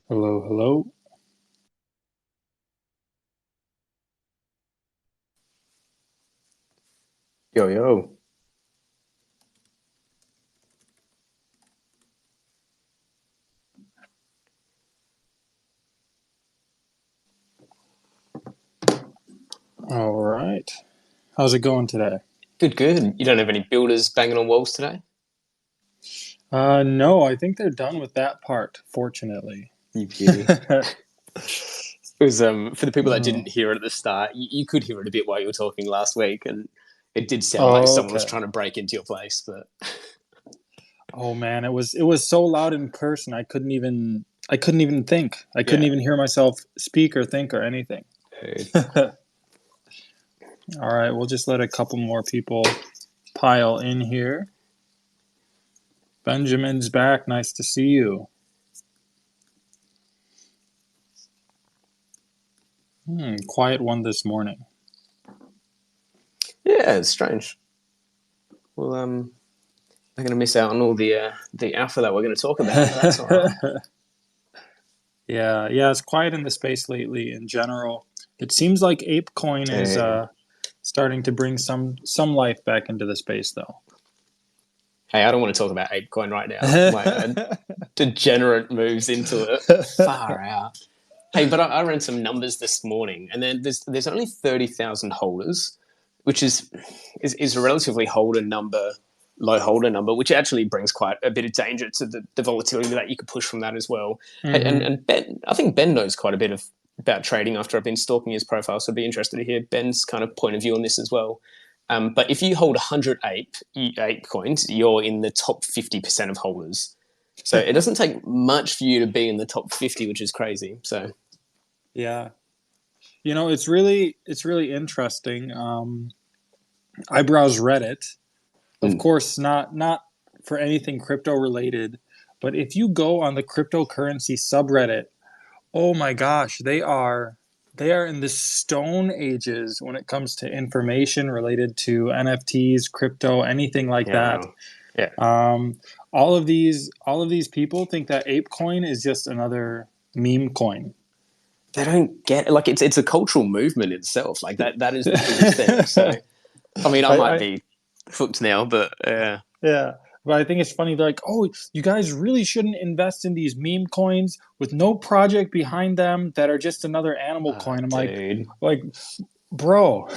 Hello, hello. Yo, yo. All right. How's it going today? Good, good. You don't have any builders banging on walls today? No, I think they're done with that part, fortunately. You beauty. It was for the people that didn't Oh, hear it at the start, you could hear it a bit while you were talking last week, and it did sound like someone was okay. trying to break into your place, but Oh man, it was so loud in person. I couldn't even think. I couldn't yeah, even hear myself speak or think or anything. dude. All right, we'll just let a couple more people pile in here. Benjamin's back. Nice to see you. Quiet one this morning. Yeah, it's strange. Well, I'm gonna miss out on all the alpha that we're going to talk about, but that's all right. Yeah, it's quiet in the space lately in general. It seems like ApeCoin is Dude. starting to bring some life back into the space, though. Hey, I don't want to talk about ApeCoin right now. My degenerate moves into it. Far out. Hey, but I ran some numbers this morning, and then there's only 30,000 holders, which is a relatively low holder number, which actually brings quite a bit of danger to the volatility that you could push from that as well. Hey, and hmm and Ben, I think Ben knows quite a bit about trading after I've been stalking his profile, so I'd be interested to hear Ben's kind of point of view on this as well. But if you hold 100 ape coins, you're in the top 50% of holders. So it doesn't take much for you to be in the top 50, which is crazy. So Yeah, it's really interesting. I browse Reddit, of mm, course, not for anything crypto related, but if you go on the cryptocurrency subreddit, oh my gosh, they are in the stone ages when it comes to information related to NFTs, crypto, anything like yeah, that. wow. Yeah. Um, all of these people think that ApeCoin is just another meme coin. They don't get it. Like it's a cultural movement itself. Like that is the biggest thing. So I mean, I might I be hooked now, but Yeah. But I think it's funny. They're like, oh, you guys really shouldn't invest in these meme coins with no project behind them that are just another animal coin. I'm dude. like, bro,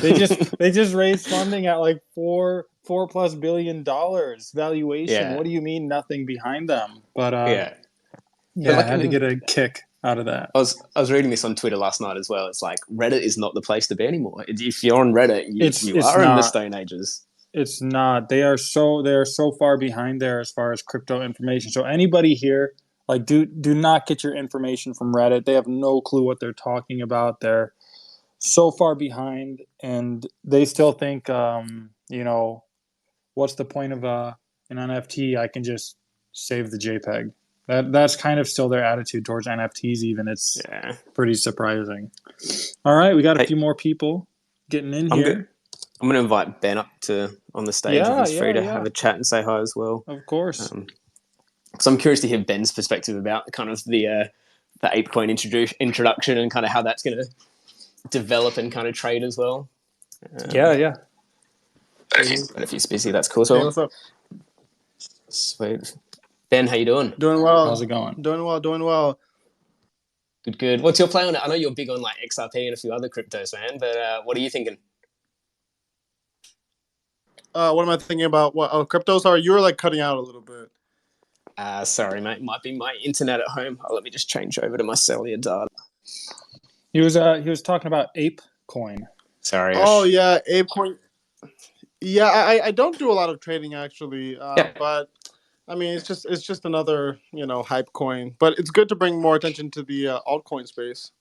they just raised funding at like four plus $1 billion valuation. Yeah, What do you mean nothing behind them? But yeah. But yeah, I like, I had to mean, get a kick out of that. I was reading this on Twitter last night as well. It's like Reddit is not the place to be anymore. If you're on Reddit, you It's you it's are in the not. Stone Ages. It's not. They are so far behind there as far as crypto information. So anybody here, like, do not get your information from Reddit. They have no clue what they're talking about. They're so far behind, and they still think, what's the point of an NFT? I can just save the JPEG. That's kind of still their attitude towards NFTs. Even it's Yeah. pretty surprising. All right, we got a Hey, few more people getting in I'm good. here. I'm going to invite Ben up to on the stage if Yeah, he's free yeah, to have yeah. a chat and say hi as well. Of course. Um, so I'm curious to hear Ben's perspective about kind of the ApeCoin introduction and kind of how that's going to develop and kind of trade as well. Yeah, Um, yeah. but if he's busy, that's cool. Hey, So what's up? sweet. Ben, how you doing? Doing How's well. it going? Doing well. Doing well. Good, good. What's your play on it? I know you're big on like XRP and a few other cryptos, man. But what are you thinking? What am I thinking about? What cryptos are? You were like cutting out a little bit. Sorry, mate. Might be my internet at home. Let me just change over to my cellular data. He was talking about Ape Coin. Sorry, Oh Ash. yeah, ApeCoin. Yeah, I don't do a lot of trading actually, Yeah, but I mean it's just another hype coin. But it's good to bring more attention to the altcoin space.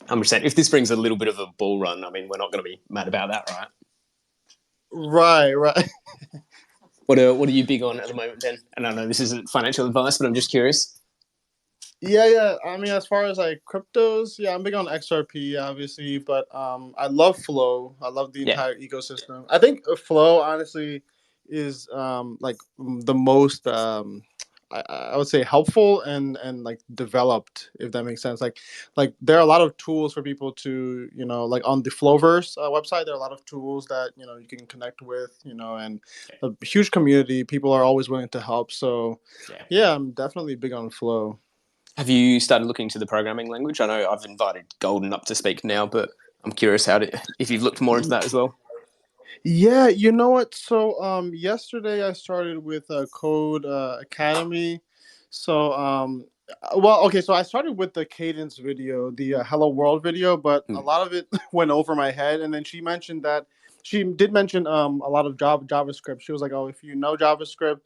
100%. If this brings a little bit of a bull run, I mean, we're not going to be mad about that, right? Right, right. What are you big on at the moment, Ben? And I know this isn't financial advice, but I'm just curious. Yeah, yeah. I mean, as far as like cryptos, yeah, I'm big on XRP, obviously, but I love Flow. I love the Yeah, entire ecosystem. I think Flow, honestly, is like the most I would say helpful and like developed, if that makes sense. Like there are a lot of tools for people to, like on the Flowverse website, there are a lot of tools that you can connect with, and a huge community. People are always willing to help. So Yeah. yeah, I'm definitely big on Flow. Have you started looking to the programming language? I know I've invited Golden up to speak now, but I'm curious if you've looked more into that as well. Yeah, you know what? So yesterday I started with Code Academy. So well, okay, so I started with the Cadence video, the Hello World video, but a Hmm. lot of it went over my head. And then she did mention a lot of JavaScript. She was like, "Oh, if you know JavaScript,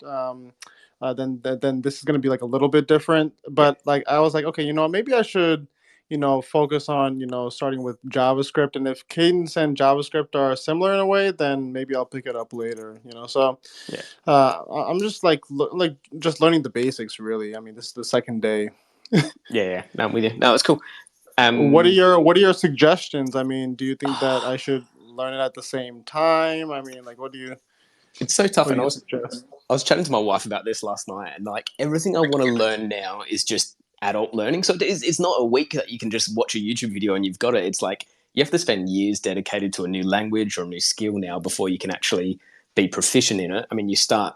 then this is gonna be like a little bit different." Yeah. But like I was like, okay, maybe I should focus on, starting with JavaScript. And if Cadence and JavaScript are similar in a way, then maybe I'll pick it up later. So Yeah. I'm just like just learning the basics, really. I mean, this is the second day. Yeah. No, I'm with you. No, it's cool. What are your suggestions? I mean, do you think that I should learn it at the same time? I mean, like, what do you It's so tough, what do and you suggest? I was chatting to my wife about this last night, and like everything I want to learn now is just adult learning. So it's not a week that you can just watch a YouTube video and you've got it. It's like you have to spend years dedicated to a new language or a new skill now before you can actually be proficient in it. I mean, you start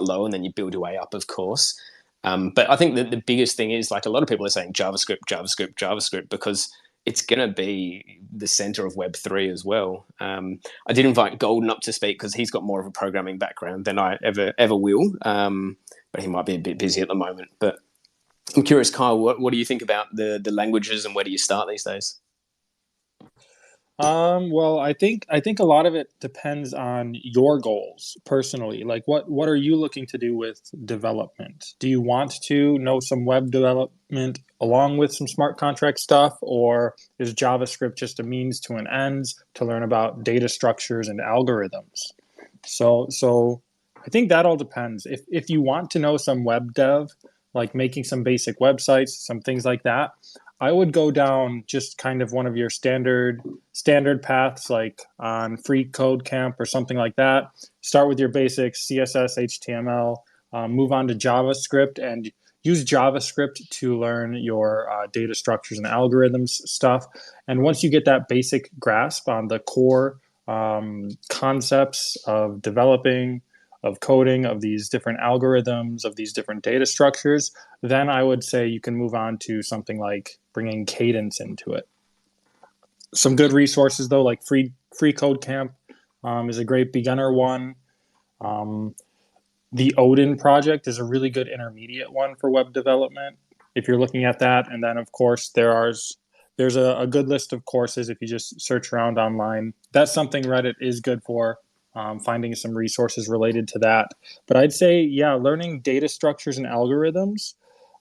low and then you build your way up, of course. But I think that the biggest thing is like a lot of people are saying JavaScript, JavaScript, JavaScript because it's going to be the center of Web3 as well. I did invite Golden up to speak because he's got more of a programming background than I ever will, but he might be a bit busy at the moment. But I'm curious, Kyle, what do you think about the languages and where do you start these days? Well, I think a lot of it depends on your goals personally. Like what are you looking to do with development? Do you want to know some web development along with some smart contract stuff, or is JavaScript just a means to an end to learn about data structures and algorithms? So I think that all depends. If you want to know some web dev, like making some basic websites, some things like that, I would go down just kind of one of your standard paths, like on Free Code Camp or something like that. Start with your basics, CSS, HTML, move on to JavaScript, and use JavaScript to learn your data structures and algorithms stuff. And once you get that basic grasp on the core concepts of developing, of coding, of these different algorithms, of these different data structures, then I would say you can move on to something like bringing cadence into it. Some good resources though, like Free Code Camp is a great beginner one. Um, the Odin project is a really good intermediate one for web development if you're looking at that. And then of course there's a good list of courses if you just search around online. That's something Reddit is good for. Finding some resources related to that. But I'd say, yeah, learning data structures and algorithms,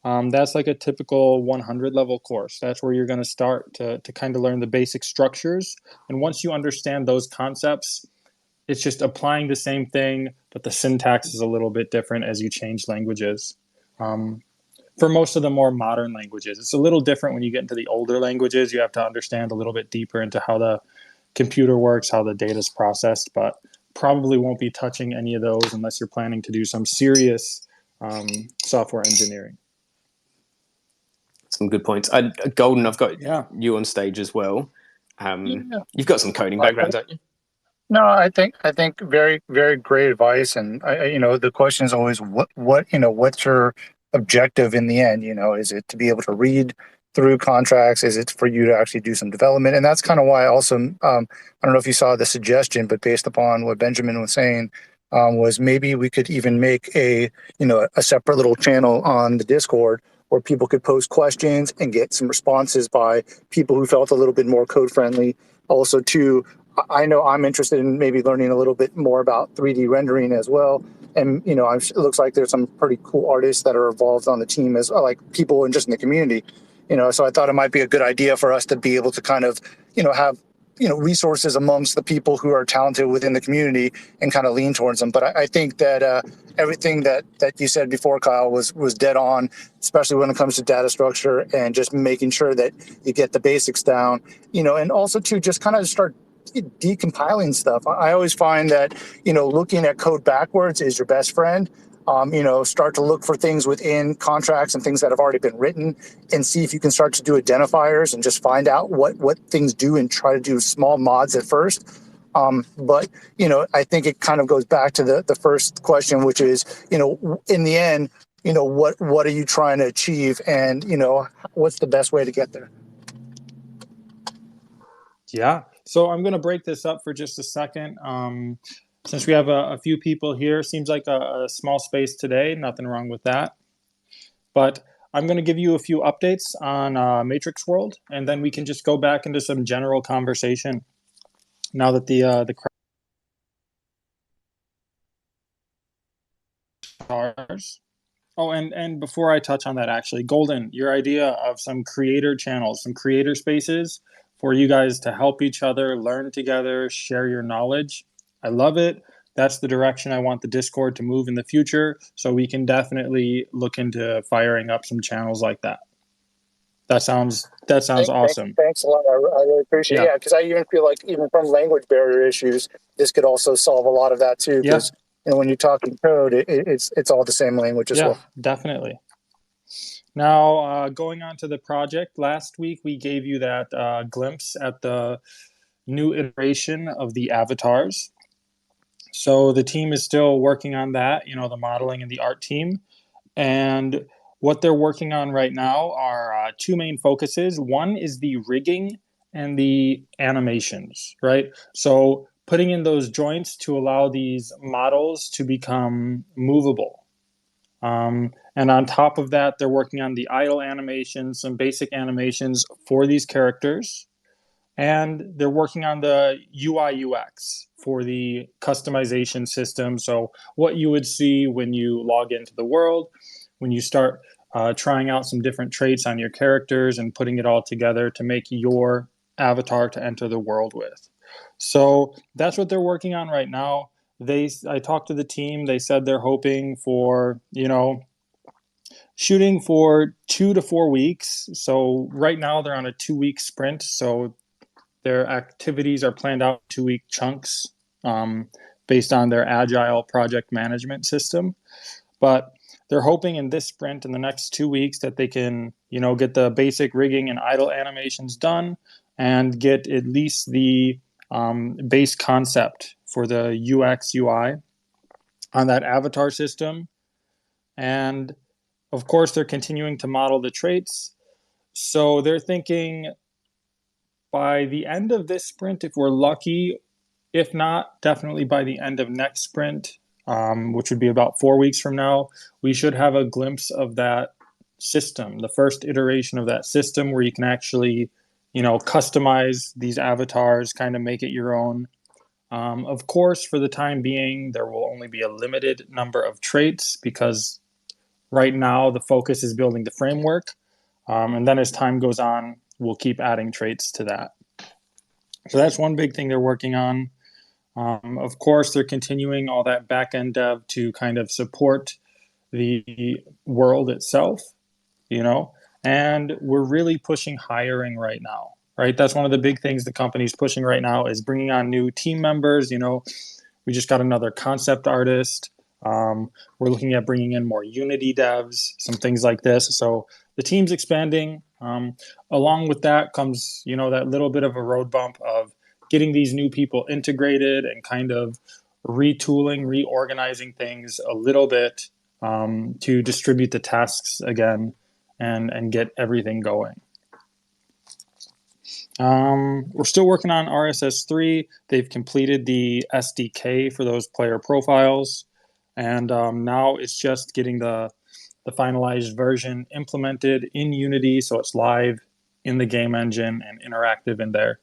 that's like a typical 100 level course. That's where you're going to start to kind of learn the basic structures. And once you understand those concepts, it's just applying the same thing, but the syntax is a little bit different as you change languages. Um, for most of the more modern languages, it's a little different when you get into the older languages. You have to understand a little bit deeper into how the computer works, how the data is processed, but probably won't be touching any of those unless you're planning to do some serious software engineering. Some good points. Golden, I've got Yeah. you on stage as well. Yeah. You've got some coding background, don't you? No, I think very very great advice, and the question is always what's your objective in the end? Is it to be able to read through contracts? Is it for you to actually do some development? And that's kind of why also I don't know if you saw the suggestion, but based upon what Benjamin was saying, was maybe we could even make a separate little channel on the Discord where people could post questions and get some responses by people who felt a little bit more code friendly. Also, too, I know I'm interested in maybe learning a little bit more about 3D rendering as well. And, it looks like there's some pretty cool artists that are involved on the team as well, like people and just in the community, so I thought it might be a good idea for us to be able to kind of, have, resources amongst the people who are talented within the community and kind of lean towards them. But I think that everything that you said before, Kyle, was dead on, especially when it comes to data structure and just making sure that you get the basics down, and also to just kind of start decompiling stuff. I always find that, looking at code backwards is your best friend. Start to look for things within contracts and things that have already been written, and see if you can start to do identifiers and just find out what things do, and try to do small mods at first. But I think it kind of goes back to the first question, which is, in the end, what are you trying to achieve, and what's the best way to get there? Yeah. So I'm going to break this up for just a second. Since we have a few people here, seems like a small space today. Nothing wrong with that. But I'm going to give you a few updates on Matrix World, and then we can just go back into some general conversation now that the stars. Oh, and before I touch on that, actually, Golden, your idea of some creator channels, some creator spaces for you guys to help each other, learn together, share your knowledge. I love it. That's the direction I want the Discord to move in the future. So we can definitely look into firing up some channels like that. That sounds awesome. Thanks a lot. I really appreciate it. Yeah, because I even feel like, even from language barrier issues, this could also solve a lot of that too. Because when you're talking code, it's all the same language as well. Yeah, definitely. Now, going on to the project, last week we gave you that glimpse at the new iteration of the avatars. So the team is still working on that, the modeling and the art team. And what they're working on right now are two main focuses. One is the rigging and the animations, right? So putting in those joints to allow these models to become movable. And on top of that, they're working on the idle animations, some basic animations for these characters. And they're working on the UI UX for the customization system. So what you would see when you log into the world, when you start trying out some different traits on your characters and putting it all together to make your avatar to enter the world with. So that's what they're working on right now. I talked to the team. They said they're hoping for, shooting for 2 to 4 weeks. So right now they're on a 2-week sprint. So their activities are planned out 2-week chunks based on their agile project management system. But they're hoping in this sprint, in the next 2 weeks, that they can, get the basic rigging and idle animations done and get at least the base concept for the UX UI on that avatar system. And of course, they're continuing to model the traits. So they're thinking by the end of this sprint, if we're lucky, if not, definitely by the end of next sprint, which would be about 4 weeks from now, we should have a glimpse of that system, the first iteration of that system where you can actually, customize these avatars, kind of make it your own. Of course, for the time being, there will only be a limited number of traits because right now the focus is building the framework. And then as time goes on, we'll keep adding traits to that. So that's one big thing they're working on. Of course, they're continuing all that back-end dev to kind of support the world itself, and we're really pushing hiring right now, right? That's one of the big things the company's pushing right now is bringing on new team members. We just got another concept artist. We're looking at bringing in more Unity devs, some things like this. So the team's expanding. Along with that comes, that little bit of a road bump of getting these new people integrated and kind of retooling, reorganizing things a little bit to distribute the tasks again and get everything going. We're still working on RSS3. They've completed the SDK for those player profiles. And now it's just getting the finalized version implemented in Unity so it's live in the game engine and interactive in there.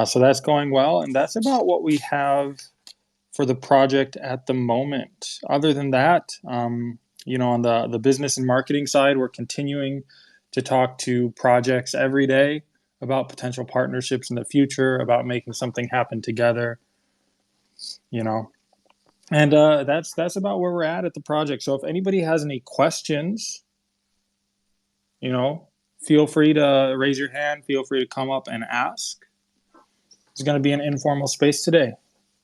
So that's going well. And that's about what we have for the project at the moment. Other than that, on the business and marketing side, we're continuing to talk to projects every day about potential partnerships in the future, about making something happen together, And that's about where we're at the project. So if anybody has any questions, feel free to raise your hand. Feel free to come up and ask. It's going to be an informal space today.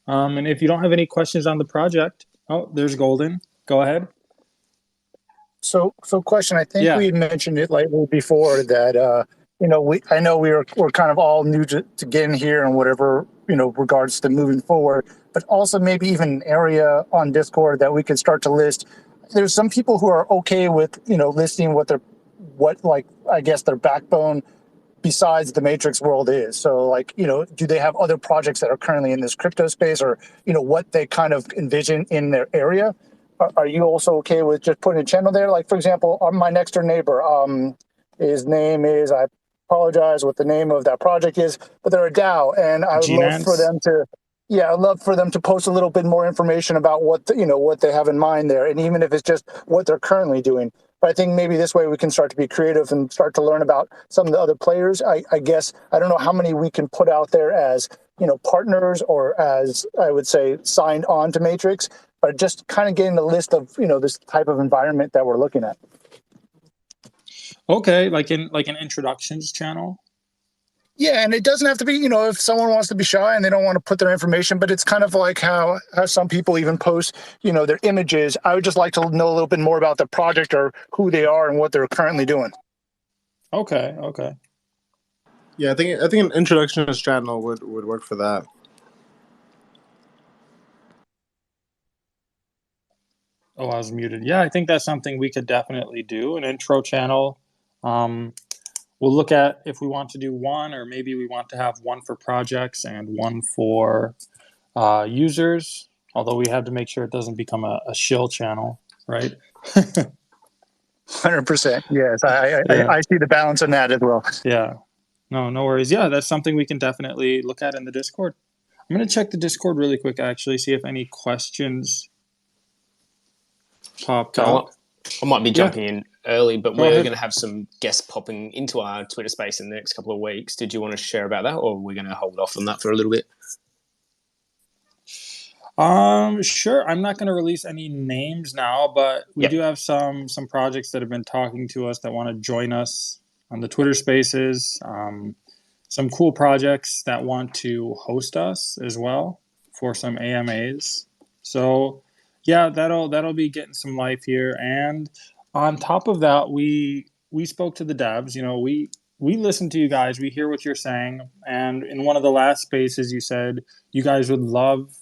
And if you don't have any questions on the project, oh, there's Golden. Go ahead. So question. I think Yeah. we mentioned it lightly before that I know we're kind of all new to getting here and whatever regards to moving forward, but also maybe even an area on Discord that we could start to list. There's some people who are okay with listing I guess their backbone besides the matrix world is. So like, do they have other projects that are currently in this crypto space, or what they kind of envision in their area? Are you also okay with just putting a channel there? Like, for example, my next door neighbor, his name is, I apologize what the name of that project is, but they're a DAO, and I would love for Gnance? them to, yeah, I'd love for them to post a little bit more information about what they have in mind there, and even if it's just what they're currently doing. But I think maybe this way we can start to be creative and start to learn about some of the other players. I guess I don't know how many we can put out there as partners, or as I would say signed on to Matrix, but just kind of getting the list of this type of environment that we're looking at. Okay, like an introductions channel. Yeah, and it doesn't have to be, if someone wants to be shy and they don't want to put their information, but it's kind of like how some people even post, their images. I would just like to know a little bit more about the project or who they are and what they're currently doing. Okay. Yeah, I think an introductions channel would work for that. Oh, I was muted. Yeah, I think that's something we could definitely do, an intro channel. We'll look at if we want to do one, or maybe we want to have one for projects and one for users, although we have to make sure it doesn't become a shill channel, right? 100%. Yes, I see the balance in that as well. Yeah. No worries. Yeah, that's something we can definitely look at in the Discord. I'm going to check the Discord really quick, actually, see if any questions popped up. I might be jumping in early, but we're ahead. going to have some guests popping into our Twitter space in the next couple of weeks. Did you want to share about that, or are we going to hold off on that for a little bit? Sure. I'm not going to release any names now, but we do have some projects that have been talking to us that want to join us on the Twitter Spaces. Some cool projects that want to host us as well for some AMAs. So yeah, that'll be getting some life here. And on top of that, we spoke to the devs. We listen to you guys. We hear what you're saying. And in one of the last spaces, you said you guys would love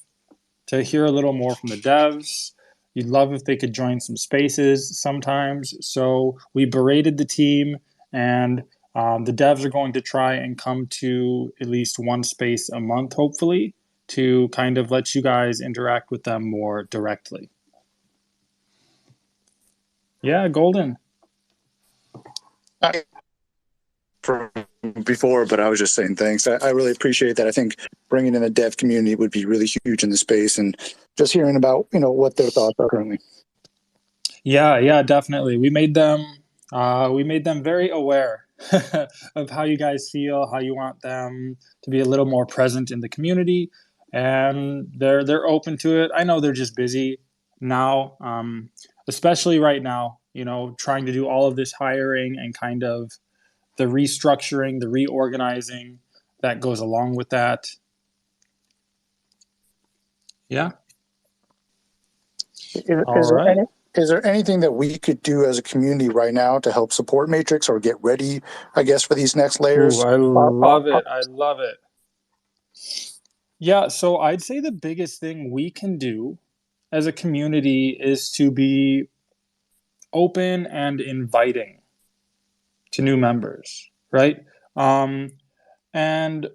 to hear a little more from the devs. You'd love if they could join some spaces sometimes. So we berated the team, and the devs are going to try and come to at least one space a month, hopefully, to kind of let you guys interact with them more directly. Yeah, Golden. From before, but I was just saying thanks. I really appreciate that. I think bringing in the dev community would be really huge in the space, and just hearing about what their thoughts are currently. Yeah, definitely. We made them very aware of how you guys feel, how you want them to be a little more present in the community, and they're open to it. I know they're just busy now, especially right now. Trying to do all of this hiring and kind of the restructuring, the reorganizing that goes along with that. Yeah. Is there anything that we could do as a community right now to help support Matrix or get ready, I guess, for these next layers? Ooh, I love it. I love it. Yeah, so I'd say the biggest thing we can do as a community is to be open and inviting to new members, right? And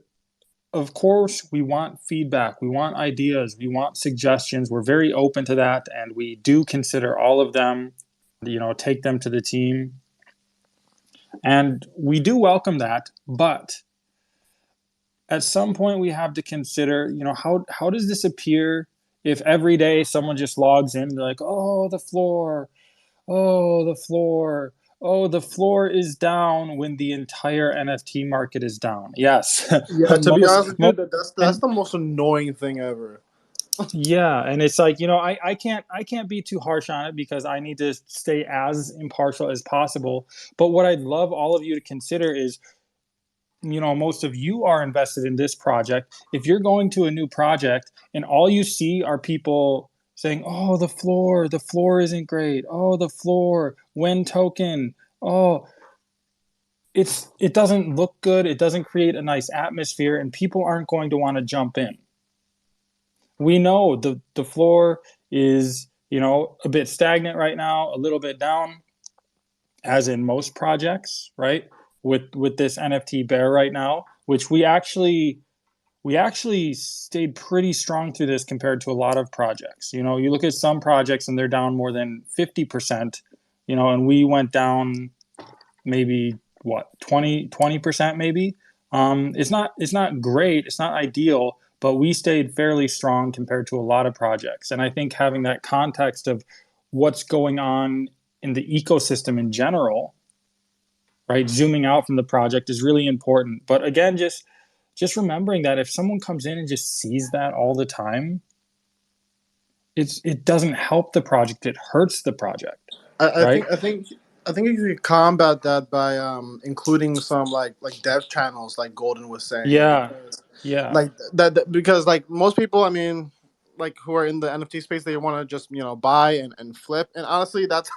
of course, we want feedback, we want ideas, we want suggestions. We're very open to that, and we do consider all of them, take them to the team. And we do welcome that, but at some point we have to consider, how does this appear if every day someone just logs in and they're like, oh, the floor, oh, the floor, oh, the floor is down when the entire NFT market is down. Yes. Yeah, to be honest with you, that's the most annoying thing ever. Yeah, and it's like, I can't be too harsh on it because I need to stay as impartial as possible. But what I'd love all of you to consider is, most of you are invested in this project. If you're going to a new project and all you see are people saying, "Oh, the floor isn't great. Oh, the floor, when token. Oh, it doesn't look good. It doesn't create a nice atmosphere, and people aren't going to want to jump in. We know the floor is, a bit stagnant right now, a little bit down, as in most projects, right? With this NFT bear right now, which we actually stayed pretty strong through this compared to a lot of projects. You look at some projects and they're down more than 50%, and we went down maybe what, 20% maybe. It's not great, it's not ideal, but we stayed fairly strong compared to a lot of projects. And I think having that context of what's going on in the ecosystem in general, right, zooming out from the project is really important. But again, just remembering that if someone comes in and just sees that all the time, it doesn't help the project, it hurts the project, I right? think you could combat that by including some like dev channels, like Golden was saying, Yeah, because yeah, like because like most people, I mean, like who are in the NFT space, they want to just buy and flip, and honestly, that's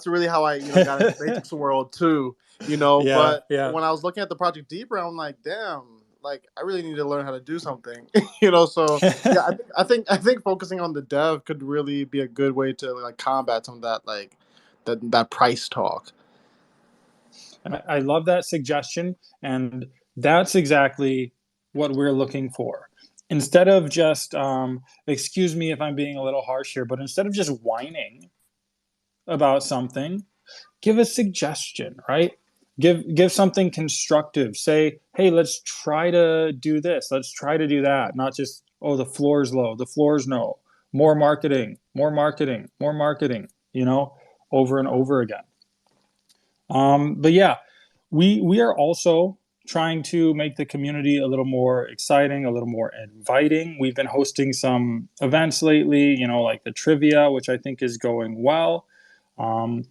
really how I got into Matrix World too, yeah, But yeah. when I was looking at the project deeper, I'm like, damn, like I really need to learn how to do something, So yeah, I think focusing on the dev could really be a good way to like combat some of that like that price talk. And I love that suggestion. And that's exactly what we're looking for. Instead of just, excuse me if I'm being a little harsh here, but instead of just whining about something, give a suggestion, right? Give something constructive. Say, hey, let's try to do this. Let's try to do that. Not just, oh, the floor's low, the floor's no. More marketing, more marketing, more marketing, over and over again. But yeah, we are also trying to make the community a little more exciting, a little more inviting. We've been hosting some events lately, like the trivia, which I think is going well. On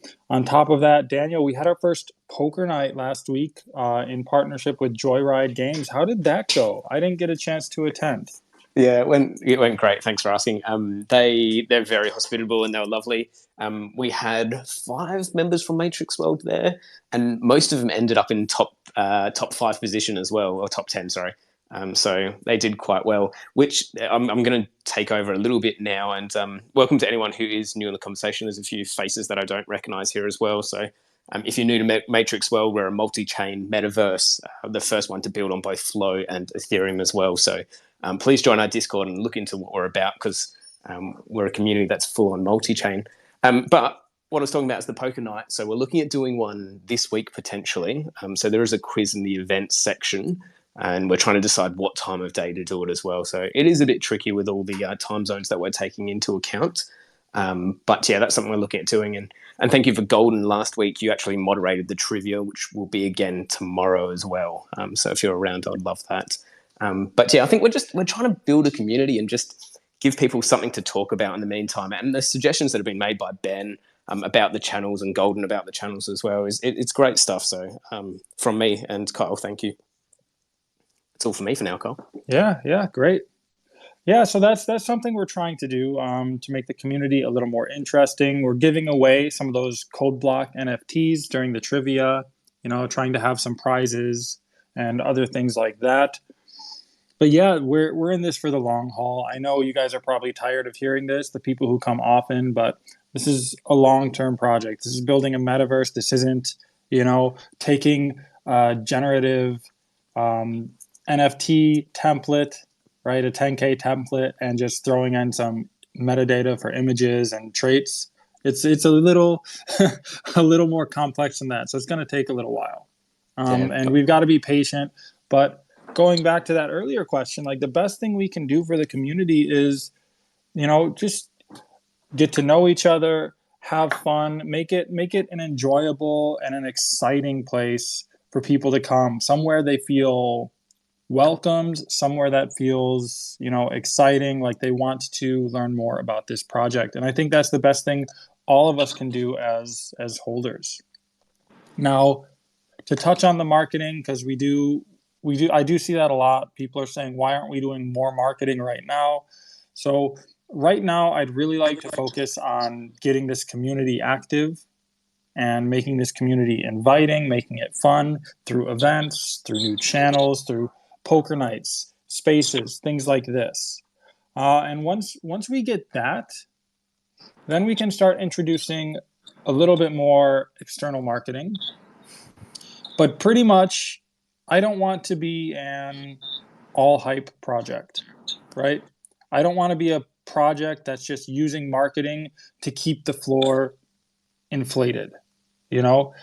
top of that, Daniel, we had our first poker night last week in partnership with Joyride Games. How did that go? I didn't get a chance to attend. Yeah, it went great. Thanks for asking. They're very hospitable and they were lovely. We had 5 members from Matrix World there, and most of them ended up in top 5 position as well, or top 10, sorry. So they did quite well. Which I'm going to take over a little bit now, and welcome to anyone who is new in the conversation. There's a few faces that I don't recognize here as well. So if you're new to Matrix World, we're a multi-chain metaverse, the first one to build on both Flow and Ethereum as well. So please join our Discord and look into what we're about, because we're a community that's full on multi-chain. But what I was talking about is the poker night. So we're looking at doing one this week potentially. So there is a quiz in the events section, and we're trying to decide what time of day to do it as well. So it is a bit tricky with all the time zones that we're taking into account. But yeah, that's something we're looking at doing. And thank you for Golden. Last week, you actually moderated the trivia, which will be again tomorrow as well. So if you're around, I'd love that. But yeah, I think we're trying to build a community and just give people something to talk about in the meantime. And the suggestions that have been made by Ben about the channels, and Golden about the channels as well, it's great stuff. So from me and Kyle, thank you. That's all for me for now, Kyle. Yeah, great. Yeah, so that's something we're trying to do to make the community a little more interesting. We're giving away some of those code block NFTs during the trivia, trying to have some prizes and other things like that. But yeah, we're in this for the long haul. I know you guys are probably tired of hearing this, the people who come often, but this is a long-term project. This is building a metaverse. This isn't, taking a generative NFT template, right, a 10K template, and just throwing in some metadata for images and traits. It's a little a little more complex than that. So it's going to take a little while, and we've got to be patient. But going back to that earlier question, like the best thing we can do for the community is, just get to know each other, have fun, make it an enjoyable and an exciting place for people to come, somewhere they feel welcomed, somewhere that feels, exciting, like they want to learn more about this project. And I think that's the best thing all of us can do as holders. Now, to touch on the marketing, because I do see that a lot. People are saying, why aren't we doing more marketing right now? So right now, I'd really like to focus on getting this community active and making this community inviting, making it fun through events, through new channels, through poker nights, spaces, things like this. And once we get that, then we can start introducing a little bit more external marketing. But pretty much, I don't want to be an all hype project, right? I don't want to be a project that's just using marketing to keep the floor inflated, you know?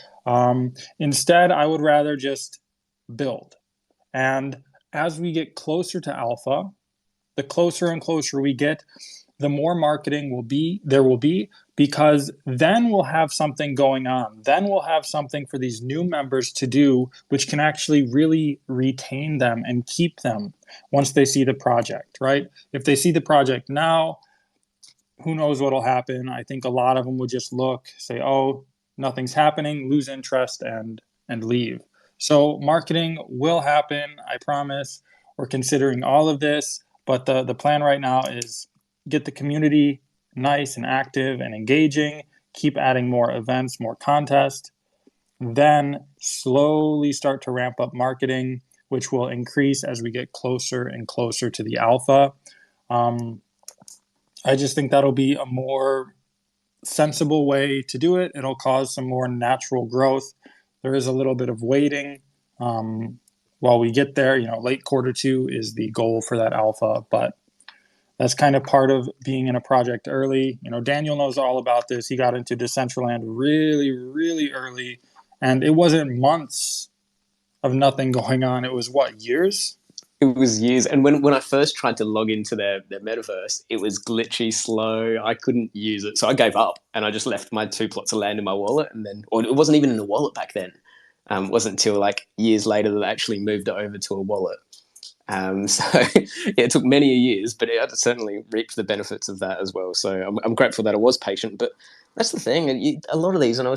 Instead, I would rather just build. And as we get closer to alpha, the closer and closer we get, the more marketing will be, because then we'll have something going on. Then we'll have something for these new members to do, which can actually really retain them and keep them once they see the project, right? If they see the project now, who knows what'll happen? I think a lot of them would just look, say, "Oh, nothing's happening," lose interest and leave. So marketing will happen, I promise. We're considering all of this, but the plan right now is get the community nice and active and engaging, keep adding more events, more contests, then slowly start to ramp up marketing, which will increase as we get closer and closer to the alpha. Um, I just think that'll be a more sensible way to do it. It'll cause some more natural growth. There is a little bit of waiting while we get there. Late Q2 is the goal for that alpha, but that's kind of part of being in a project early. Daniel knows all about this. He got into Decentraland really, really early, and it wasn't months of nothing going on. It was what, years? It was years. And when I first tried to log into their metaverse, it was glitchy, slow. I couldn't use it. So I gave up and I just left my 2 plots of land in my wallet. And then, or it wasn't even in a wallet back then. It wasn't until like years later that I actually moved it over to a wallet. So yeah, it took many years, but it certainly reaped the benefits of that as well. So I'm grateful that I was patient. But that's the thing. A lot of these, and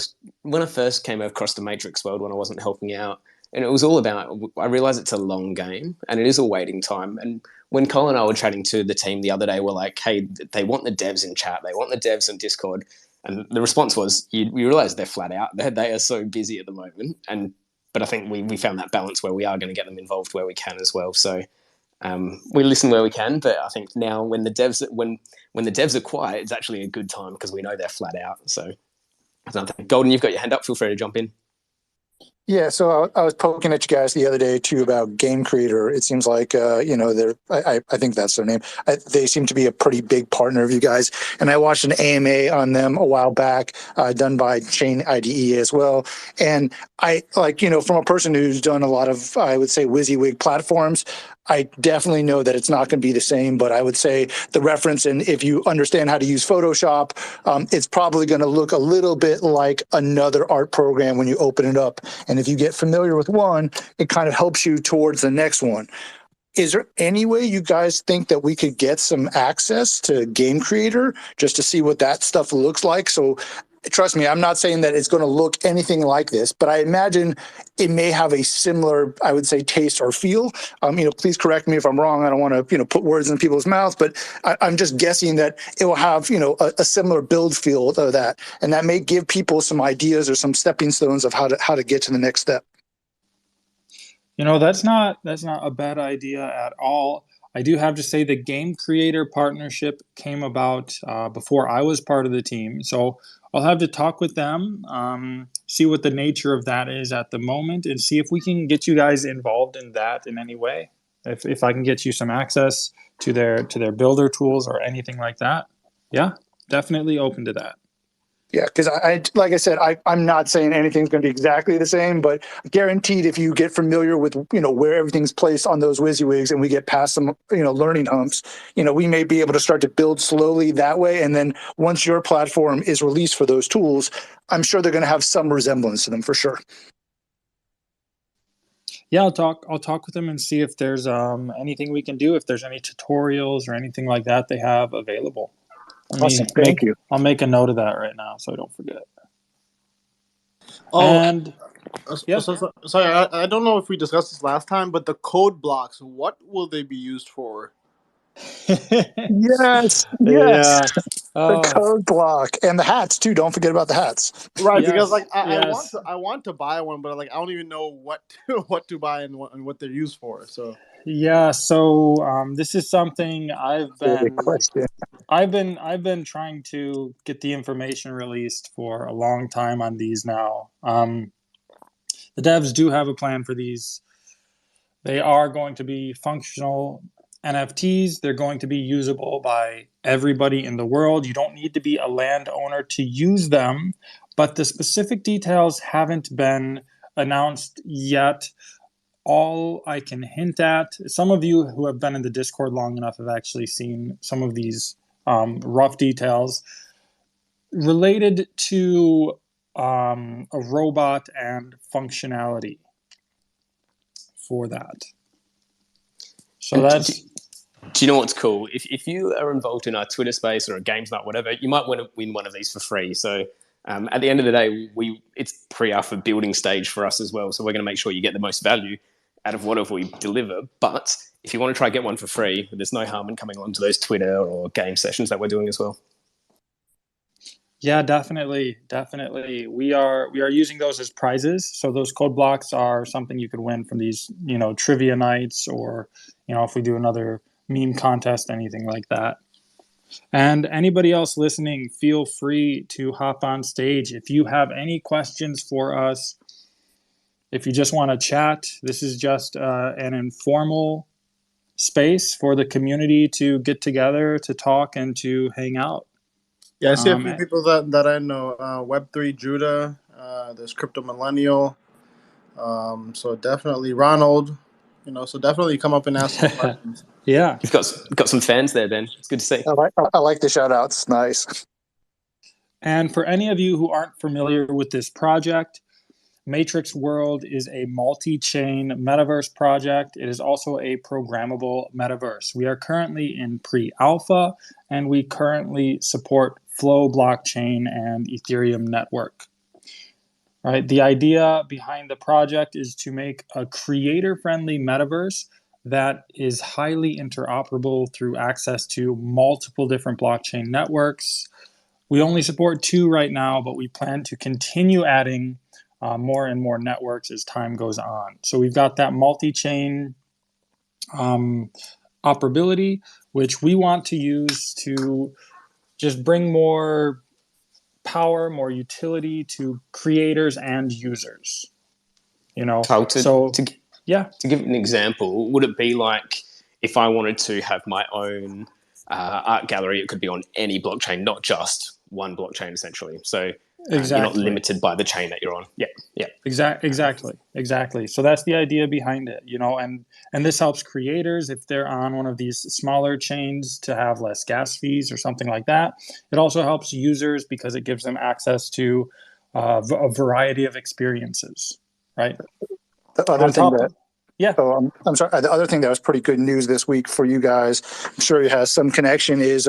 when I first came across the Matrix world, when I wasn't helping out, and it was all about, I realize it's a long game and it is a waiting time. And when Colin and I were chatting to the team the other day, we're like, hey, they want the devs in chat. They want the devs in Discord. And the response was, you realize they're flat out. They are so busy at the moment. But I think we found that balance where we are going to get them involved where we can as well. So we listen where we can. But I think now when the devs are quiet, it's actually a good time because we know they're flat out. So Golden, you've got your hand up. Feel free to jump in. Yeah, so I was poking at you guys the other day too about Game Creator. It seems like they're I think that's their name. They seem to be a pretty big partner of you guys. And I watched an AMA on them a while back, done by Chain IDE as well. And I from a person who's done a lot of, I would say, WYSIWYG platforms, I definitely know that it's not going to be the same, but I would say the reference, and if you understand how to use Photoshop, it's probably going to look a little bit like another art program when you open it up. And if you get familiar with one, it kind of helps you towards the next one. Is there any way you guys think that we could get some access to Game Creator just to see what that stuff looks like? So trust me, I'm not saying that it's going to look anything like this, but I imagine it may have a similar, I would say, taste or feel. Please correct me if I'm wrong. I don't want to, put words in people's mouths, but I'm just guessing that it will have, a similar build feel of that, and that may give people some ideas or some stepping stones of how to get to the next step. That's not a bad idea at all. I do have to say the Game Creator partnership came about before I was part of the team. So I'll have to talk with them, see what the nature of that is at the moment, and see if we can get you guys involved in that in any way. If I can get you some access to their builder tools or anything like that, yeah, definitely open to that. Yeah, because I like I said, I'm not saying anything's going to be exactly the same, but guaranteed if you get familiar with, where everything's placed on those WYSIWYGs and we get past some, learning humps, we may be able to start to build slowly that way. And then once your platform is released for those tools, I'm sure they're going to have some resemblance to them for sure. Yeah, I'll talk with them and see if there's anything we can do, if there's any tutorials or anything like that they have available. Awesome. Thank you. I'll make a note of that right now so I don't forget. Oh, and yeah. Sorry, I don't know if we discussed this last time, but the code blocks, what will they be used for? Yes, yes. Yeah. The Oh, code block and the hats too. Don't forget about the hats. Right, because yes, like I want yes. to buy one, but like I don't even know what to, what to buy and what they're used for. So Yeah, so this is something Good question. I've been trying to get the information released for a long time on these now. The devs do have a plan for these. They are going to be functional NFTs. They're going to be usable by everybody in the world. You don't need to be a landowner to use them, but the specific details haven't been announced yet. All I can hint at, some of you who have been in the Discord long enough have actually seen some of these rough details related to a robot and functionality for that. So And that's do you know what's cool? If you are involved in our Twitter space or a games night, whatever, you might want to win one of these for free. So at the end of the day, it's pre-alpha building stage for us as well. So we're going to make sure you get the most value out of whatever we deliver. But if you want to try get one for free, there's no harm in coming onto those Twitter or game sessions that we're doing as well. yeah, definitely, definitely. We are using those as prizes. So those code blocks are something you could win from these, trivia nights, or if we do another meme contest, anything like that. And anybody else listening, feel free to hop on stage if you have any questions for us. If you just want to chat, this is just an informal space for the community to get together, to talk, and to hang out. yeah, I see a few Um, people that I know. Web3 Judah. There's Crypto Millennial. So definitely Ronald. So definitely come up and ask some questions. yeah. You've got some fans there, Ben. It's good to see. I like the shout outs. Nice. And for any of you who aren't familiar with this project, Matrix World is a multi chain metaverse project. It is also a programmable metaverse. We are currently in pre alpha, and we currently support Flow blockchain and Ethereum network. Right? The idea behind the project is to make a creator friendly metaverse that is highly interoperable through access to multiple different blockchain networks. We only support 2 right now, but we plan to continue adding more and more networks as time goes on. So we've got that multi-chain operability, which we want to use to just bring more power, more utility to creators and users. Kyle, So yeah, to give an example, would it be like if I wanted to have my own art gallery, it could be on any blockchain, not just one blockchain, essentially. So you're not exactly. limited by the chain that you're on. Yeah, yeah. Exactly. So that's the idea behind it, and this helps creators if they're on one of these smaller chains to have less gas fees or something like that. It also helps users because it gives them access to a variety of experiences, right? The other On thing top that of, yeah, I'm sorry. The other thing that was pretty good news this week for you guys, I'm sure it has some connection, is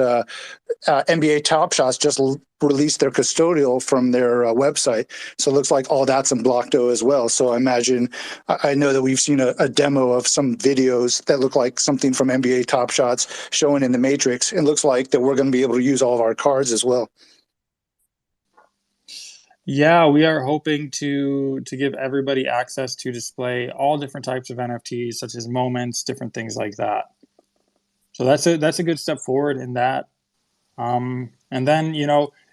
NBA Top Shots just released their custodial from their website. So it looks like all that's in Blockdo as well. So I imagine, I know that we've seen a demo of some videos that look like something from NBA Top Shots showing in the Matrix. It looks like that we're going to be able to use all of our cards as well. yeah, we are hoping to give everybody access to display all different types of NFTs, such as moments, different things like that. So that's a good step forward in that. And then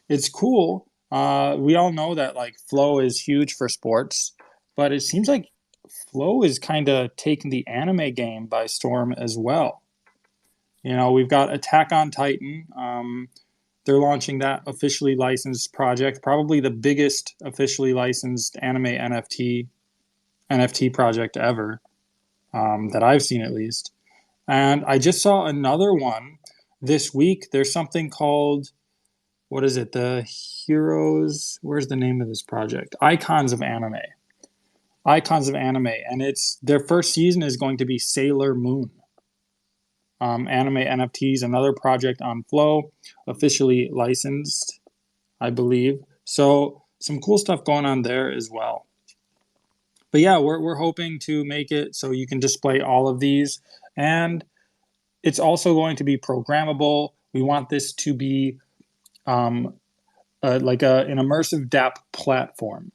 it's cool. We all know that like Flow is huge for sports, but it seems like Flow is kind of taking the anime game by storm as well. We've got Attack on Titan. They're launching that officially licensed project, probably the biggest officially licensed anime NFT project ever, that I've seen at least. And I just saw another one this week. There's something called, what is it? The Heroes. Where's the name of this project? Icons of Anime. Icons of Anime, and it's their first season is going to be Sailor Moon. Anime NFTs, another project on Flow, officially licensed, I believe. So some cool stuff going on there as well. But yeah, we're hoping to make it so you can display all of these, and it's also going to be programmable. We want this to be like an immersive DApp platform.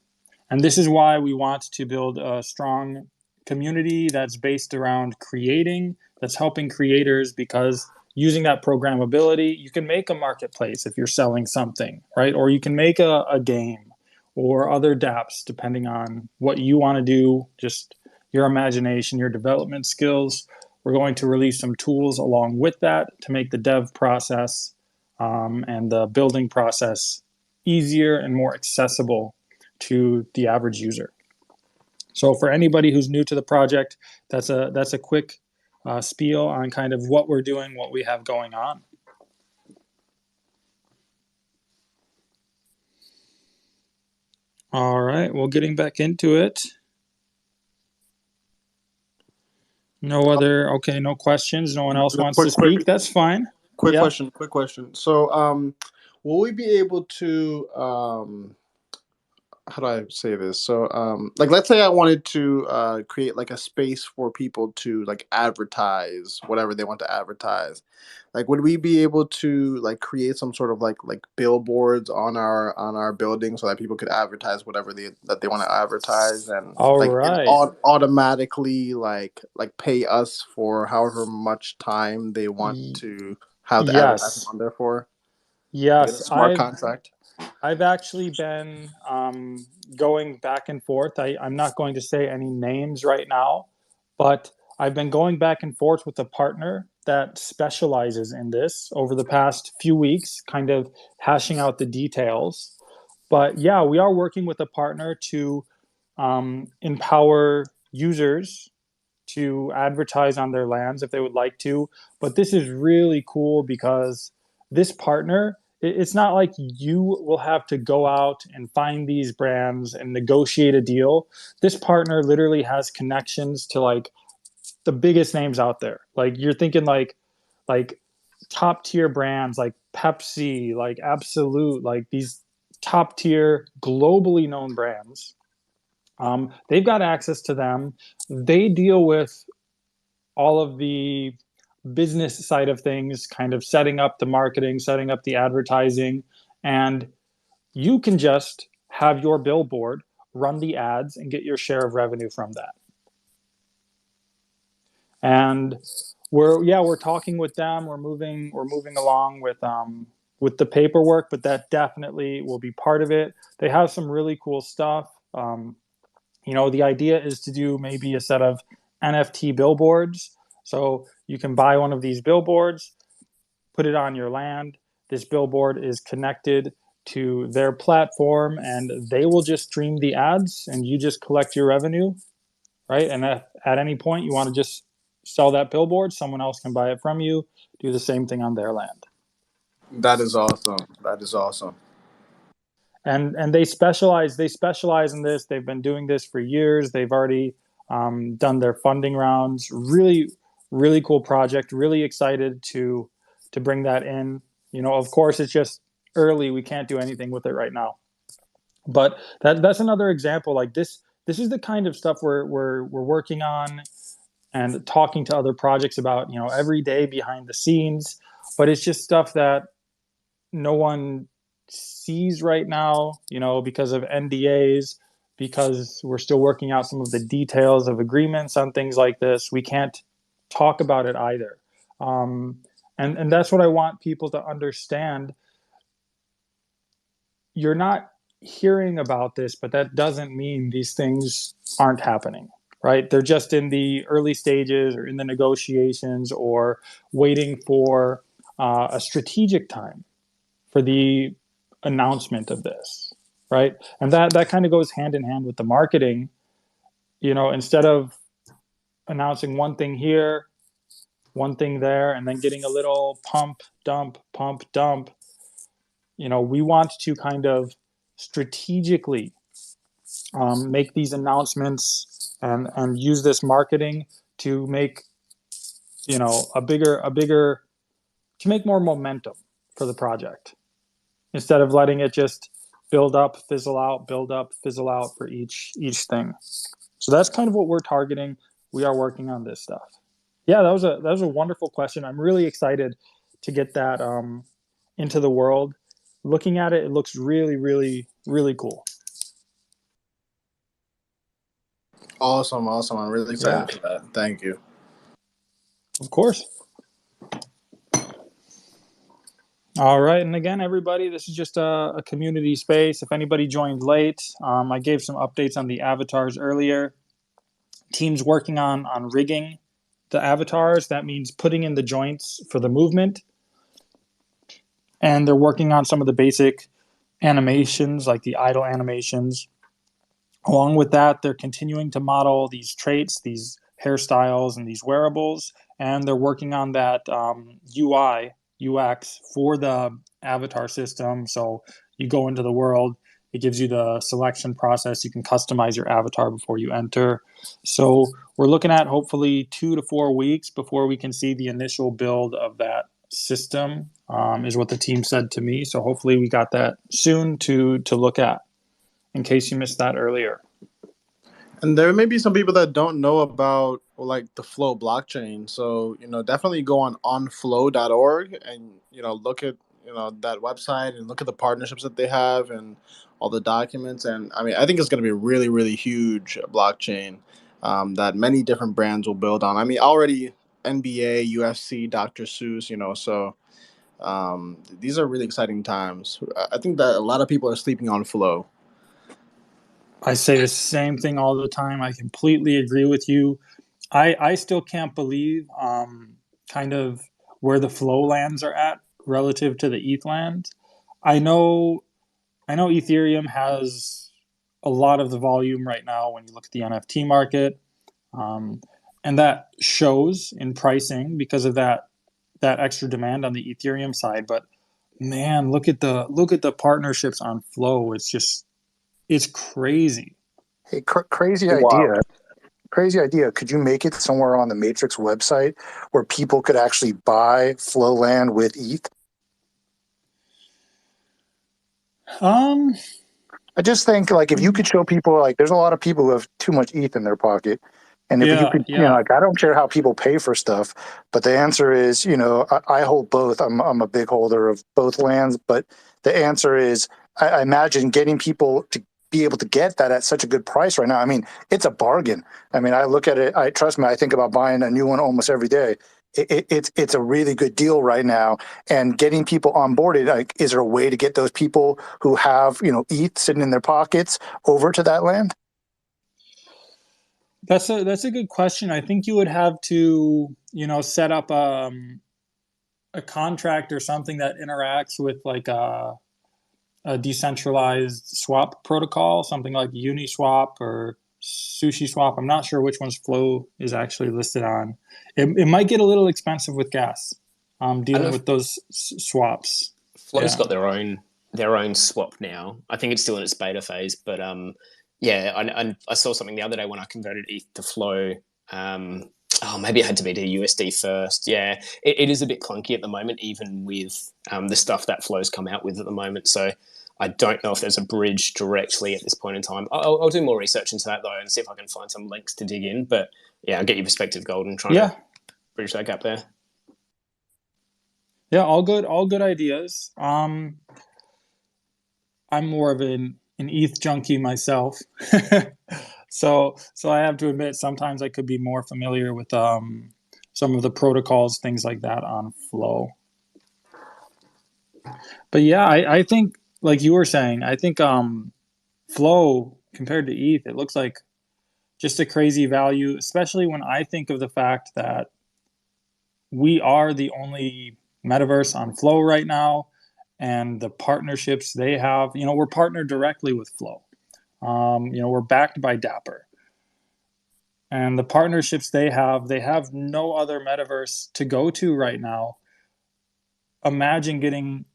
And this is why we want to build a strong community that's based around creating, that's helping creators, because using that programmability, you can make a marketplace if you're selling something, right? Or you can make a game or other dApps, depending on what you want to do, just your imagination, your development skills. We're going to release some tools along with that to make the dev process and the building process easier and more accessible to the average user. So for anybody who's new to the project, that's a quick spiel on kind of what we're doing, what we have going on. All right, well, getting back into it. No questions. No one else wants to speak. That's fine. Quick question. So, will we be able to, how do I say this? So, like, let's say I wanted to create like a space for people to like advertise whatever they want to advertise. Like, would we be able to like create some sort of like billboards on our building so that people could advertise whatever they want to advertise, and All like right. automatically like pay us for however much time they want to have the advertising on there for? Like, it's a Yes, smart contract. I've actually been going back and forth. I'm not going to say any names right now, but I've been going back and forth with a partner that specializes in this over the past few weeks, kind of hashing out the details. But yeah, we are working with a partner to empower users to advertise on their lands if they would like to. But this is really cool because this partner, it's not like you will have to go out and find these brands and negotiate a deal. This partner literally has connections to like the biggest names out there. Like you're thinking like top tier brands like Pepsi, like Absolute, like these top tier globally known brands. They've got access to them. They deal with all of the business side of things, kind of setting up the marketing, setting up the advertising, and you can just have your billboard run the ads and get your share of revenue from that. And we're talking with them. We're moving along with the paperwork, but that definitely will be part of it. They have some really cool stuff. The idea is to do maybe a set of NFT billboards. So you can buy one of these billboards, put it on your land. This billboard is connected to their platform, and they will just stream the ads, and you just collect your revenue, right? And at any point you want to just sell that billboard, someone else can buy it from you, do the same thing on their land. That is awesome. And they specialize in this. They've been doing this for years. They've already done their funding rounds. Really cool project. Really excited to bring that in. Of course, it's just early. We can't do anything with it right now. But that's another example. Like this is the kind of stuff we're working on and talking to other projects about. Every day behind the scenes. But it's just stuff that no one sees right now, because of NDAs, because we're still working out some of the details of agreements on things like this. We can't talk about it either. And that's what I want people to understand. You're not hearing about this, but that doesn't mean these things aren't happening, right? They're just in the early stages or in the negotiations or waiting for a strategic time for the announcement of this, right? And that kind of goes hand in hand with the marketing. Instead of announcing one thing here, one thing there, and then getting a little pump dump, we want to kind of strategically make these announcements and use this marketing to make a bigger to make more momentum for the project, instead of letting it just build up, fizzle out for each thing. So that's kind of what we're targeting. We are working on this stuff. Yeah, that was a wonderful question. I'm really excited to get that into the world. Looking at it, it looks really, really, really cool. Awesome, awesome. I'm really Yeah, excited for that. Thank you. of course. All right, and again, everybody, this is just a community space. If anybody joined late, I gave some updates on the avatars earlier. Teams working on rigging the avatars. That means putting in the joints for the movement, and they're working on some of the basic animations, like the idle animations. Along with that, they're continuing to model these traits, these hairstyles, and these wearables, and they're working on that UI, UX for the avatar system. So you go into the world, it gives you the selection process. You can customize your avatar before you enter. So we're looking at hopefully 2 to 4 weeks before we can see the initial build of that system, is what the team said to me. So hopefully we got that soon to look at in case you missed that earlier. And there may be some people that don't know about like the Flow blockchain. So, definitely go on onflow.org and, look at, that website and look at the partnerships that they have and all the documents. And I mean, I think it's going to be a really, really huge blockchain that many different brands will build on. I mean, already NBA, UFC, Dr. Seuss, so these are really exciting times. I think that a lot of people are sleeping on Flow. I say the same thing all the time. I completely agree with you. I still can't believe kind of where the flow lands are at relative to the ETH land. I know I know Ethereum has a lot of the volume right now when you look at the NFT market, um, and that shows in pricing because of that extra demand on the Ethereum side. But man, look at the partnerships on Flow. It's crazy. Hey, crazy Wow. idea. Crazy idea. Could you make it somewhere on the Matrix website where people could actually buy Flowland with ETH? Um, I just think like if you could show people like there's a lot of people who have too much ETH in their pocket. And if you yeah, could, yeah. like I don't care how people pay for stuff, but the answer is, I hold both. I'm a big holder of both lands, but the answer is I imagine getting people to be able to get that at such a good price right now. I mean, it's a bargain. I mean, I look at it, trust me, I think about buying a new one almost every day. It's a really good deal right now, and getting people onboarded. Like, is there a way to get those people who have ETH sitting in their pockets over to that land? That's a good question. I think you would have to, set up a contract or something that interacts with like a decentralized swap protocol, something like Uniswap or SushiSwap. I'm not sure which one's Flow is actually listed on. It might get a little expensive with gas, I know dealing with those swaps. Flow's Yeah. got their own swap now. I think it's still in its beta phase, but yeah, I saw something the other day when I converted ETH to Flow. Maybe it had to be to USD first. Yeah, it is a bit clunky at the moment, even with the stuff that Flow's come out with at the moment. So I don't know if there's a bridge directly at this point in time. I'll do more research into that though and see if I can find some links to dig in. But yeah, I'll get your perspective, Golden, trying to Yeah. bridge that gap there. Yeah, all good ideas. I'm more of an ETH junkie myself. So I have to admit sometimes I could be more familiar with some of the protocols, things like that on Flow. But yeah, I think like you were saying, I think Flow compared to ETH, it looks like just a crazy value, especially when I think of the fact that we are the only metaverse on Flow right now, and the partnerships they have. We're partnered directly with Flow. We're backed by Dapper, and the partnerships they have no other metaverse to go to right now. Imagine getting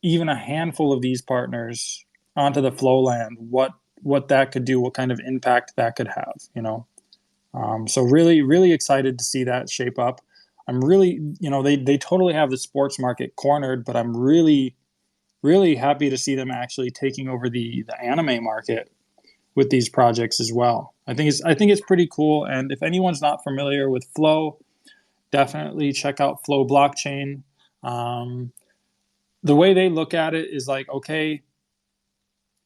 even a handful of these partners onto the Flow land. What that could do, what kind of impact that could have. So really, really excited to see that shape up. I'm really, they totally have the sports market cornered, but I'm really, really happy to see them actually taking over the anime market. with these projects as well. I think it's pretty cool. And if anyone's not familiar with Flow, definitely check out Flow blockchain. The way they look at it is like, okay,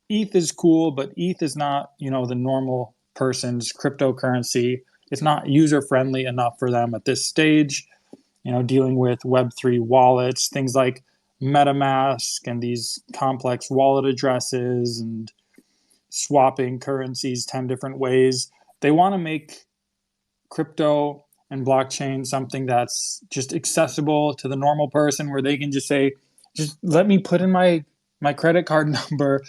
ETH is cool, but ETH is not, the normal person's cryptocurrency. It's not user friendly enough for them at this stage. Dealing with Web3 wallets, things like MetaMask and these complex wallet addresses and swapping currencies 10 different ways. They want to make crypto and blockchain something that's just accessible to the normal person, where they can just say, just let me put in my credit card number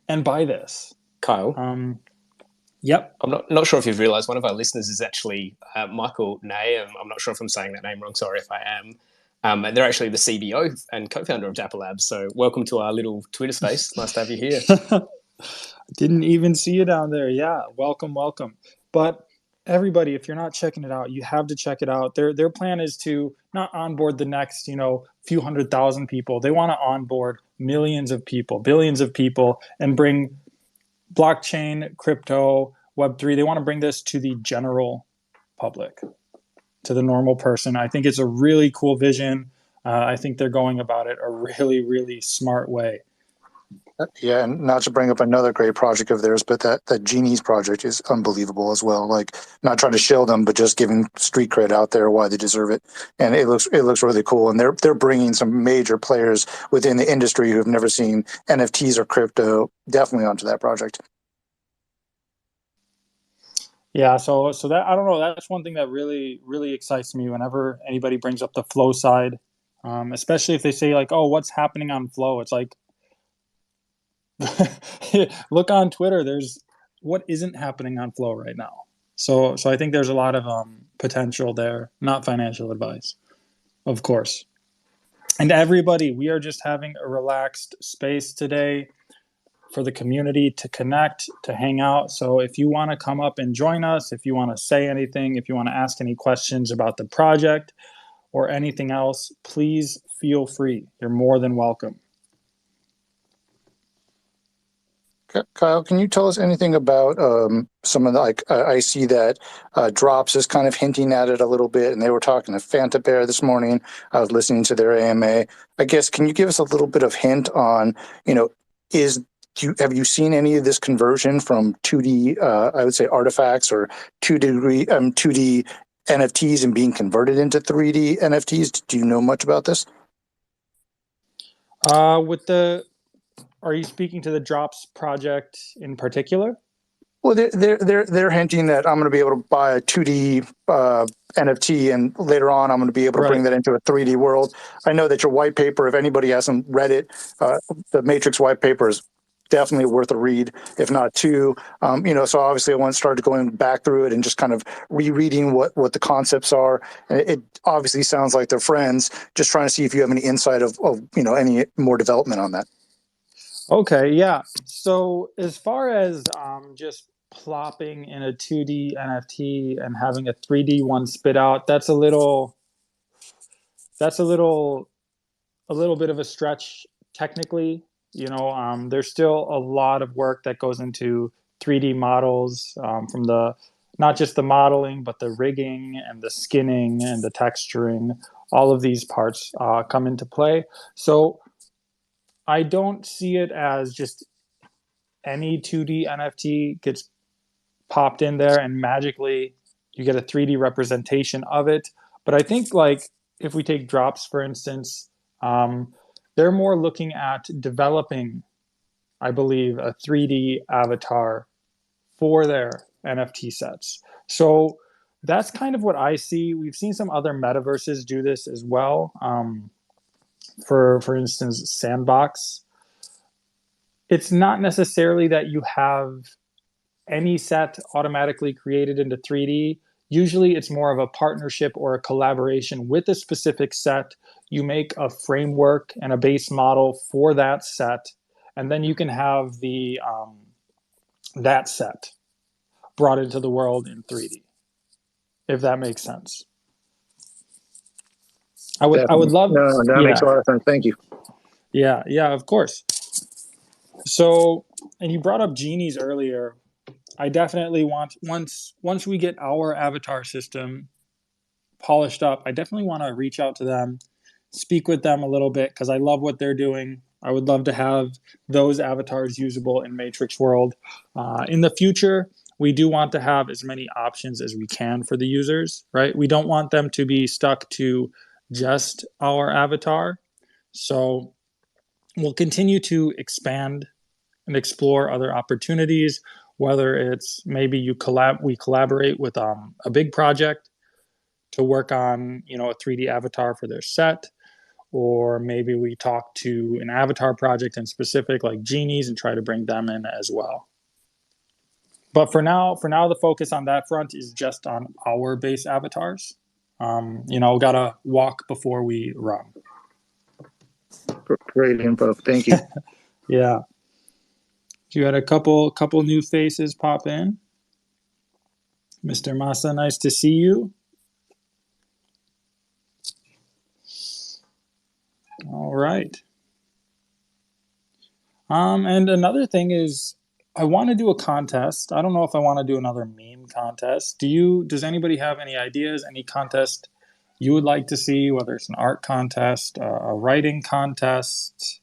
and buy this. Kyle. Yep. I'm not sure if you've realized one of our listeners is actually Michael Ney. I'm not sure if I'm saying that name wrong. Sorry if I am. And they're actually the CBO and co-founder of Dapper Labs. So welcome to our little Twitter space. Nice to have you here. Didn't even see you down there. Yeah, welcome. But everybody, if you're not checking it out, you have to check it out. Their plan is to not onboard the next, few 100,000 people. They want to onboard millions of people, billions of people, and bring blockchain, crypto, Web3. They want to bring this to the general public, to the normal person. I think it's a really cool vision. I think they're going about it a really, really smart way. Yeah, and not to bring up another great project of theirs, but that Genie's project is unbelievable as well. Like, not trying to shill them, but just giving street cred out there why they deserve it. And it looks really cool. And they're bringing some major players within the industry who have never seen NFTs or crypto definitely onto that project. Yeah, so that, I don't know, that's one thing that really, really excites me whenever anybody brings up the Flow side, especially if they say like, oh, what's happening on Flow? It's like, look on Twitter. There's what isn't happening on Flow right now. So I think there's a lot of potential there. Not financial advice, of course. And everybody, we are just having a relaxed space today for the community to connect, to hang out. So if you want to come up and join us, if you want to say anything, if you want to ask any questions about the project or anything else, please feel free. You're more than welcome. Kyle, can you tell us anything about some of the, I see that Drops is kind of hinting at it a little bit, and they were talking to Fanta Bear this morning. I was listening to their AMA. I guess, can you give us a little bit of hint on, have you seen any of this conversion from 2D, I would say artifacts or 2D NFTs and being converted into 3D NFTs? Do you know much about this? Are you speaking to the Drops project in particular? Well, they're hinting that I'm going to be able to buy a 2D NFT, and later on I'm going to be able to bring that into a 3D world. I know that your white paper, if anybody hasn't read it, the Matrix white paper is definitely worth a read, if not two. So obviously I started going back through it and just kind of rereading what the concepts are. And it obviously sounds like they're friends. Just trying to see if you have any insight of any more development on that. Okay, yeah. So as far as just plopping in a 2D NFT and having a 3D one spit out, that's a little bit of a stretch technically. There's still a lot of work that goes into 3D models, from not just the modeling, but the rigging and the skinning and the texturing. All of these parts come into play. So I don't see it as just any 2D NFT gets popped in there and magically you get a 3D representation of it. But I think, like, if we take Drops, for instance, they're more looking at developing, I believe, a 3D avatar for their NFT sets. So that's kind of what I see. We've seen some other metaverses do this as well. For instance, Sandbox. It's not necessarily that you have any set automatically created into 3D. Usually it's more of a partnership or a collaboration with a specific set. You make a framework and a base model for that set, and then you can have that set brought into the world in 3D, if that makes sense. I would love. No, that makes a lot of sense. Thank you. Yeah, of course. So, and you brought up genies earlier. I definitely want once we get our avatar system polished up, I definitely want to reach out to them, speak with them a little bit because I love what they're doing. I would love to have those avatars usable in Matrix World. In the future, we do want to have as many options as we can for the users, right? We don't want them to be stuck to just our avatar. So we'll continue to expand and explore other opportunities, whether it's maybe we collaborate with a big project to work on, a 3D avatar for their set, or maybe we talk to an avatar project in specific like genies and try to bring them in as well. But for now the focus on that front is just on our base avatars. Gotta walk before we run. Great info. Thank you. Yeah. You had a couple new faces pop in. Mr. Masa, nice to see you. All right. And another thing is I want to do a contest. I don't know if I want to do another meme contest. Does anybody have any ideas, any contest you would like to see, whether it's an art contest, a writing contest,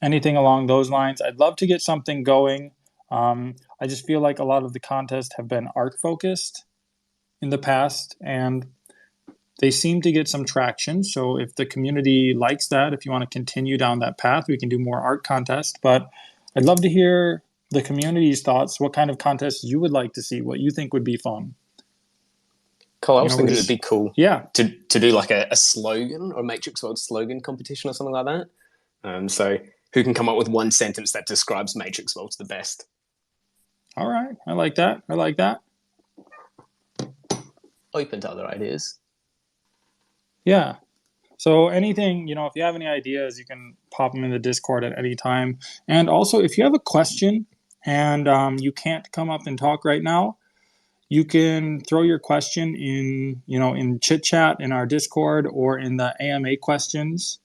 anything along those lines? I'd love to get something going. I just feel like a lot of the contests have been art focused in the past, and they seem to get some traction. So if the community likes that, if you want to continue down that path, we can do more art contests. But I'd love to hear the community's thoughts, what kind of contests you would like to see, what you think would be fun. Cole, I was thinking it would be cool yeah, to do like a slogan or a Matrix World slogan competition or something like that. So who can come up with one sentence that describes Matrix World the best? All right. I like that. Open to other ideas. Yeah. So anything, if you have any ideas, you can pop them in the Discord at any time. And also, if you have a question and you can't come up and talk right now, you can throw your question in chit chat in our Discord or in the AMA questions,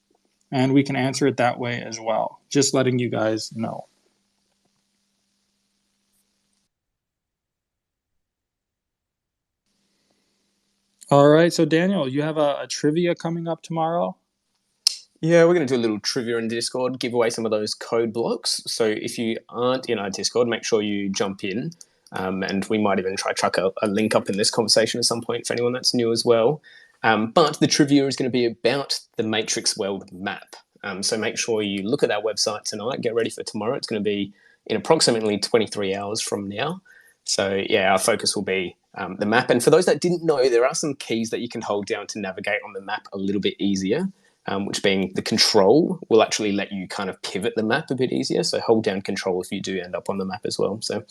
and we can answer it that way as well. Just letting you guys know. All right. So Daniel, you have a trivia coming up tomorrow. Yeah, we're going to do a little trivia in Discord, give away some of those code blocks. So if you aren't in our Discord, make sure you jump in. And we might even try to chuck a link up in this conversation at some point for anyone that's new as well. But the trivia is going to be about the Matrix World map. So make sure you look at that website tonight, get ready for tomorrow. It's going to be in approximately 23 hours from now. So yeah, our focus will be the map. And for those that didn't know, there are some keys that you can hold down to navigate on the map a little bit easier. Which being the control will actually let you kind of pivot the map a bit easier. So hold down control if you do end up on the map as well. So a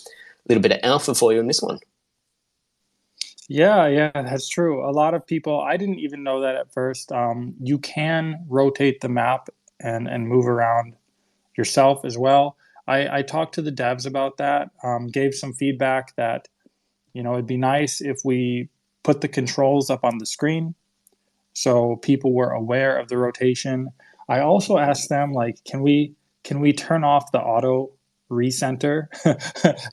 little bit of alpha for you on this one. Yeah, that's true. A lot of people, I didn't even know that at first. You can rotate the map and move around yourself as well. I talked to the devs about that, gave some feedback that, it'd be nice if we put the controls up on the screen so people were aware of the rotation. I also asked them, like, can we turn off the auto recenter,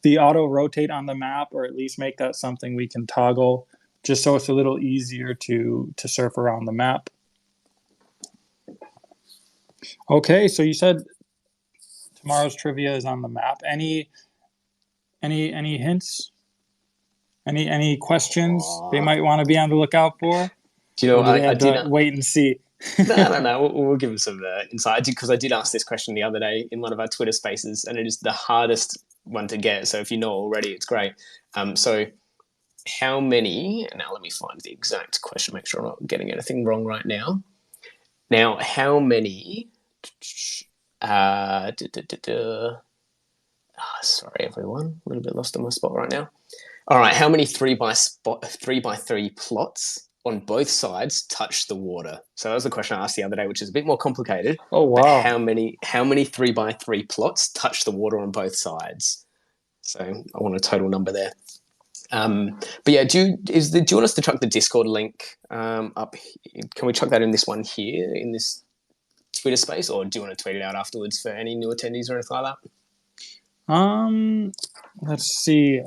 the auto rotate on the map, or at least make that something we can toggle, just so it's a little easier to surf around the map. Okay, so you said tomorrow's trivia is on the map. Any hints? Any questions they might want to be on the lookout for? Do you know, I did wait and see. No. We'll give them some insight because I did ask this question the other day in one of our Twitter spaces, and it is the hardest one to get. So if you know already, it's great. So how many? Now let me find the exact question. Make sure I'm not getting anything wrong right now. Now, how many? Sorry, everyone. A little bit lost on my spot right now. All right, how many 3x3 plots on both sides touch the water? So that was the question I asked the other day, which is a bit more complicated. Oh wow! But how many 3x3 plots touch the water on both sides? So I want a total number there. But yeah, do you want us to chuck the Discord link up? Can we chuck that in this one here in this Twitter space, or do you want to tweet it out afterwards for any new attendees or anything like that? Let's see.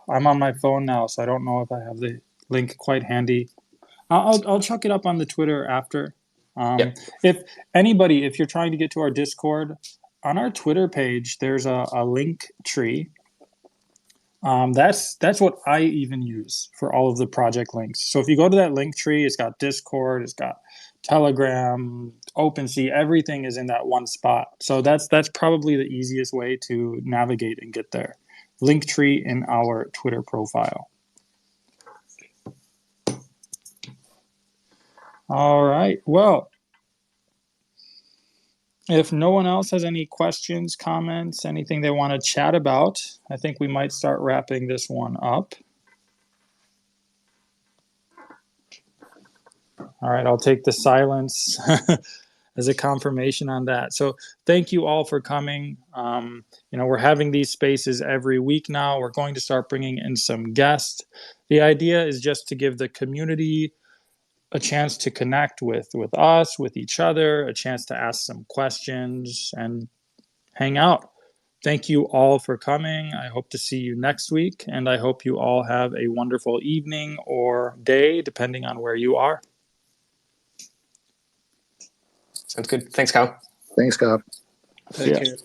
I'm on my phone now, so I don't know if I have the link quite handy. I'll chuck it up on the Twitter after. Yep. If you're trying to get to our Discord, on our Twitter page, there's a link tree. That's what I even use for all of the project links. So if you go to that link tree, it's got Discord, it's got Telegram, OpenSea, everything is in that one spot. So that's probably the easiest way to navigate and get there. Link tree in our Twitter profile. All right. Well, if no one else has any questions, comments, anything they want to chat about, I think we might start wrapping this one up. All right, I'll take the silence as a confirmation on that. So thank you all for coming. We're having these spaces every week now. We're going to start bringing in some guests. The idea is just to give the community a chance to connect with us, with each other, a chance to ask some questions and hang out. Thank you all for coming. I hope to see you next week, and I hope you all have a wonderful evening or day, depending on where you are. Sounds good. Thanks, Carl. Thanks, Scott. Thank you.